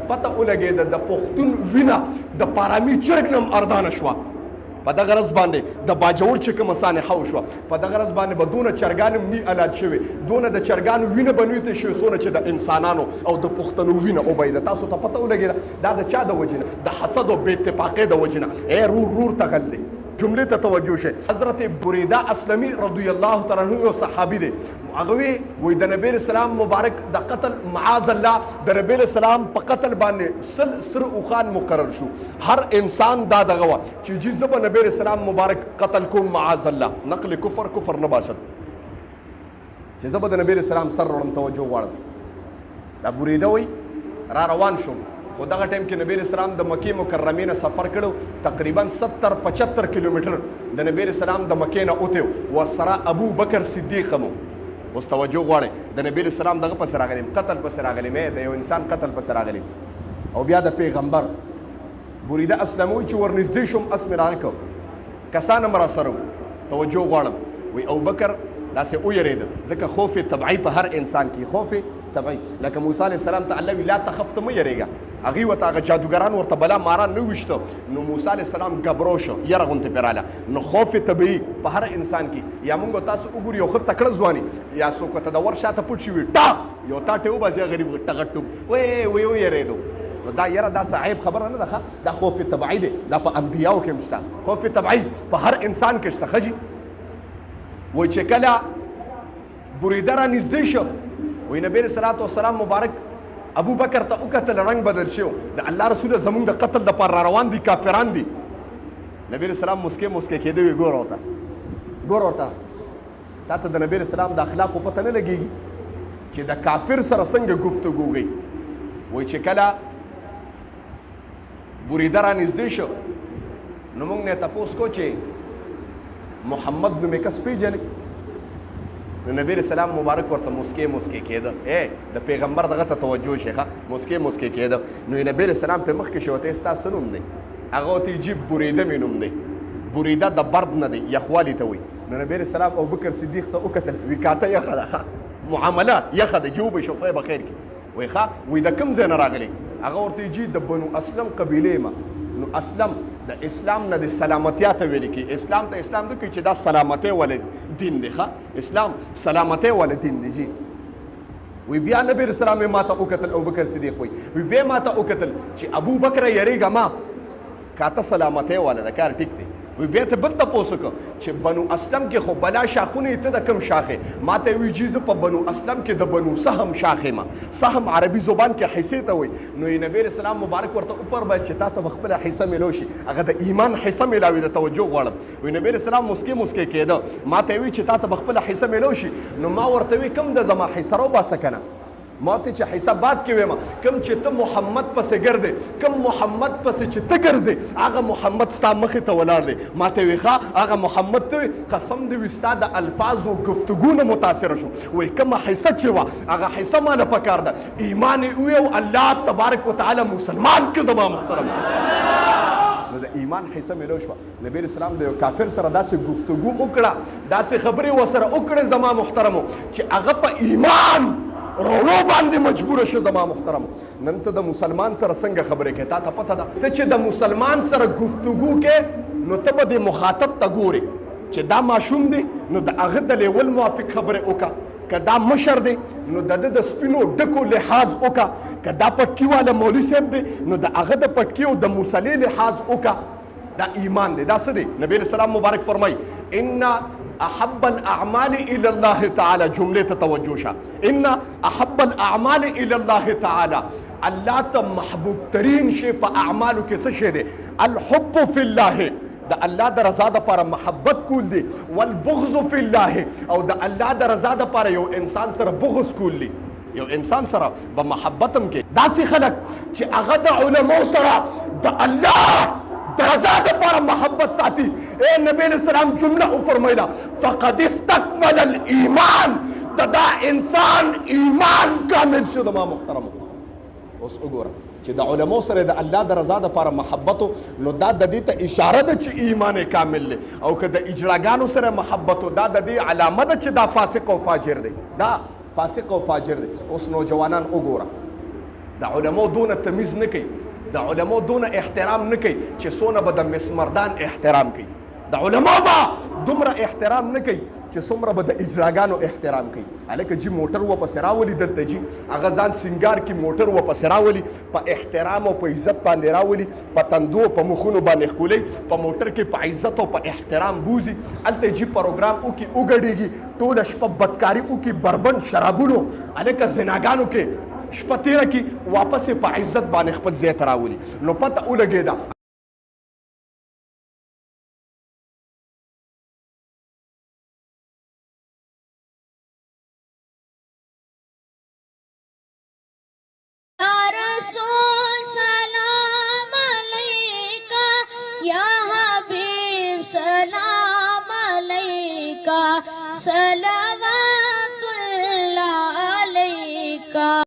پته ولګېده د پښتون وینه د پارامي چرګ نه هم ارزانه شوه. په دغه ورځ باندې د باجوړ چې کومه سانحه وشوه په دغه ورځ باندې به دونه چرګان هم نی الات شوي، دونه د چرګانو وینه به نوی ته شوي څونه چې د انسانانو او د پښتنو وینه وبهیده. تاسو ته پته ولګېده دا د چا د وجې نه؟ د حسد او بې اتفاقۍ د وجې نه. رور ته غل دی. جملې ته توجه شئ. حضرت بریده اسلمي رضی الله تعالی عنه یو صحابي دی. هغه وی د نبی اسلام مبارک د قتل معاذ الله د نبی اسلام په قتل باندې سر اوخان مقرر شو. هر انسان دا دغه و چې جی زب نبی اسلام مبارک قتل کوم معاذ الله، نقل کفر نه باشد چې زب د نبی اسلام سر وړم توجه غواړم. دا بریده وی را روان شوم، خو دغه ټایم کې نبی اسلام د مکې مکرمې نه سفر کړو، تقریبا 70-75 کیلومتر د نبی اسلام د مکې نه اوته ورسره ابو بکر صدیق مو. اوس توجه غواړئ د نبی اسلام دغه پسې راغلیم، قتل پسې راغلیم، د یو انسان قتل پسې راغلیم او بیا د پیغمبر بریده اسلموي چې ورنږدې شوم اس مې راغکو کسان هم راسره وو. توجه غواړم وی ابوبکر داسې ویرېده ځکه خوف طبعي په هر انسان کې خوف طبعي لکه موسی علیه السلام ته الله وی لا تخف ته مه یریږه. هغې ورته هغه جادوګران ورته بلا ماران نه ویشته نو موسی علیه السلام ګبرو شو یره غوندې پرې راله. نو خوف طبعي په هر انسان کې یا موږ تاسو وګورو یو ښه تکړه ځواني یا څوک ورته د ور شاته پټ شي وي ټا یو ټاټې وباسي غریب ټغټ وی ویرېدو. نو دا یره دا عیب خبره نه ده، دا خوف طبعي دی، دا په انبیاو کې هم شته. خوف طبعي په هر انسان کې شته. ښه جي وایي چې کله بریده را نږدې شو وی نبی صلوات والسلام مبارک ابو بکر ته وکتل رنګ بدل شو د الله رسول زمونږ د قتل د پر روان دي کافران دي. نبی اسلام مسکې کېده وی ګور ورته تا ته د نبی اسلام د اخلاقو پته نه لګېږي چې د کافر سره څنګه گفتگو کوي. وایي چې کله بریده را نږدې شو نو موږ نه تپوس کو چې محمد نومې کس پیژنې؟ نو نبی اسلام مبارک ورته مسکې کېده. د پیغمبر دغه ته توجه شي ښه مسکې کېده. نو نبی اسلام په مخ کې شو ته ستا څه نوم دی؟ هغه ورته جیب بریده مې نوم دی. بریده د برد نه دی یخوالي ته وایي. نو نبی اسلام ابوبکر صدیق ته وکتل وی کاته یخه ده معامله یخه ده جو به شوفه به خیر کې وی ښه وی د کوم ځای نه راغلی؟ هغه ورته جی د بنو اسلم قبیلې ما. نو اسلم د اسلام نه د سلامتیا ته ویل کی. اسلام ته اسلام د کی چې دا سلامتی ول دین دی ښه اسلام سلامتی ول دین دی جی. وی بیا نبی رسول الله ما ته وکتل ابوبکر صدیق وی بیا ما ته وکتل چې ابوبکر یریګه ما کاته سلامتی ول دا کار ټیک دی. وی بیا ته بل تپوس وکړه چې بنو اسلم کې خو بلا شاخونه ته د کم شاخې؟ ما ته وی جیزه په بنو اسلم کې د بنو سهم شاخې ما. سهم عربي زبان کې حصې ته وي. نو نبی رسول الله مبارک ورته وفرمایل چې تا ته خپل حصه ملو شي، هغه د ایمان حصه ملاوي. د توجه غواړم وی نبی رسول الله مسکې کېده. ما ته وی چې تا ته خپل حصه ملو شي. نو ما ورته وی کوم د زما حصه رو باسه کنه؟ ما ته چې حسابات کې وېما کوم چې ته محمد پسې ګرځې کوم محمد پسې چې ته ګرځې هغه محمد ستا مخې ته ولاړ دی. ما ته وی ښه هغه محمد ته قسم دې وي ستا د الفاظو گفتگو نه متاثره شو. وایي کومه حصه چې وه هغه حصه ما نه پکار ده ایمان یې وویو الله تبارک وتعالی مسلمان که زما محترم نو د ایمان حصه ملو شوه. نبی اسلام د یو کافر سره داسې گفتگو وکړه داسې خبرې ورسره وکړې زما محترمو چې هغه په ایمان رولو باندې مجبور شو. زما محترم نن ته د مسلمان سره څنګه خبرې کوې؟ تا ته پته ده ته چې د مسلمان سره گفتگو کې نو ته به د مخاطب ته ګورې چې دا ماشوم دی نو د هغه د لیول موافق خبرې وکړه. که دا مشر دی نو د د سپینو ډکو لحاظ وکړه. که دا پټکي والا مولوي صاحب دی نو د هغه د پټکي او د مصلې لحاظ وکړه. دا ایمان دی. دا څه دی؟ نبی اسلام مبارک فرمایي ان احب الاعمال الى الله تعالی. جمله ته توجه شه. ان احب الاعمال الى الله تعالی الله ته محبوب ترین شی په اعمالو کې څه شی دی؟ الحب فی الله د الله د رضا دپاره محبت کول دی. والبغض فی الله او د الله د رضا دپاره یو انسان سره بغض کول دی. یو انسان سره به محبت هم کې. داسې خلک چې هغه د علماو سره د الله د رضا دپاره محبت ساتي. نبی علیہ السلام جمله وفرمایله فقد استکمل الایمان دا انسان ایمان کامل شو. د ما محترمو اوس وګوره چې د علماو سره د الله د رضا دپاره محبتو نو دا د دې ته اشاره ده چې ایمان کامل دی. او که د اجراګانو سره محبتو دا د دې علامه ده چې دا فاسق او فاجر دی. دا فاسق او فاجر دی. اوس نوجوانان وګوره د علماو دونه تمیز نه کوي، د علماو دونه احترام نه کوي چې څونه به د مسمردان احترام کوي. د علماو به دومره احترام نه کوي چې څومره به د اجراګانو احترام کوي. هلکه جي موټر ورپسې راولي دلته جي هغه ځان سینګار کي موټر ورپسې راولي، په احترام او په عزت باندې راولي، په تندو په مخونو باندې ښکلوي، په موټر کې په عزت او په احترام بوزي. هلته جي پروګرام وکړي وګډېږي، ټوله شپه بدکاري وکړي، بربند شرابونو هلکه زناګانو کې شپه تېره کړي، واپس یې په عزت باندې خپل ځای ته راولي. نو پته ولګېده सलाम